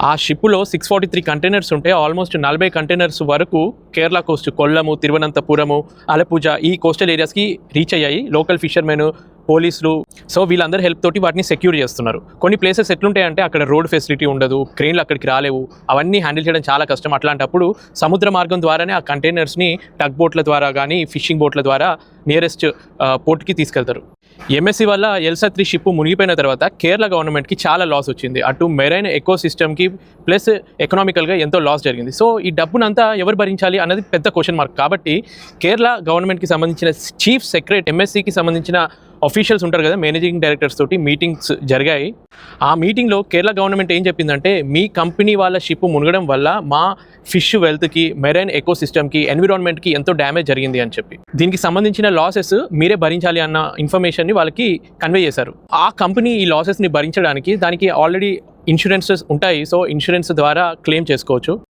ఆ షిప్లో 643 కంటైనర్స్ ఉంటే ఆల్మోస్ట్ 40 కంటైనర్స్ వరకు కేరళ కోస్ట్ కొల్లము, తిరువనంతపురము, అలపుజ ఈ కోస్టల్ ఏరియాస్కి రీచ్ అయ్యాయి. లోకల్ ఫిషర్మెన్, పోలీసులు, సో వీళ్ళందరూ హెల్ప్ తోటి వాటిని సెక్యూర్ చేస్తున్నారు. కొన్ని ప్లేసెస్ ఎట్లుంటాయంటే అక్కడ రోడ్ ఫెసిలిటీ ఉండదు, క్రెయిన్లు అక్కడికి రాలేవు, అవన్నీ హ్యాండిల్ చేయడం చాలా కష్టం. అట్లాంటప్పుడు సముద్ర మార్గం ద్వారానే ఆ కంటైనర్స్ని టగ్ బోట్ల ద్వారా కానీ ఫిషింగ్ బోట్ల ద్వారా నియరెస్ట్ పోర్ట్కి తీసుకెళ్తారు. ఎంఎస్సి వల్ల ఎల్సా 3 షిప్ మునిగిపోయిన తర్వాత కేరళ గవర్నమెంట్కి చాలా లాస్ వచ్చింది. అటు మెరైన్ ఎకో సిస్టమ్కి ప్లస్ ఎకనామికల్గా ఎంతో లాస్ జరిగింది. సో ఈ డబ్బునంతా ఎవరు భరించాలి అన్నది పెద్ద క్వశ్చన్ మార్క్. కాబట్టి కేరళ గవర్నమెంట్కి సంబంధించిన చీఫ్ సెక్రటరీ, ఎంఎస్సికి సంబంధించిన ఆఫీషియల్స్ ఉంటారు కదా, మేనేజింగ్ డైరెక్టర్స్ తోటి మీటింగ్స్ జరిగాయి. ఆ మీటింగ్లో కేరళ గవర్నమెంట్ ఏం చెప్పిందంటే, మీ కంపెనీ వాళ్ళ షిప్ మునగడం వల్ల మా ఫిష్ వెల్త్కి, మెరైన్ ఎకో సిస్టమ్కి, ఎన్విరాన్మెంట్కి ఎంతో డ్యామేజ్ జరిగింది అని చెప్పి దీనికి సంబంధించిన లాసెస్ మీరే భరించాలి అన్న ఇన్ఫర్మేషన్ని వాళ్ళకి కన్వే చేశారు. ఆ కంపెనీ ఈ లాసెస్ని భరించడానికి దానికి ఆల్రెడీ ఇన్సూరెన్సెస్ ఉంటాయి. సో ఇన్సూరెన్స్ ద్వారా క్లెయిమ్ చేసుకోవచ్చు.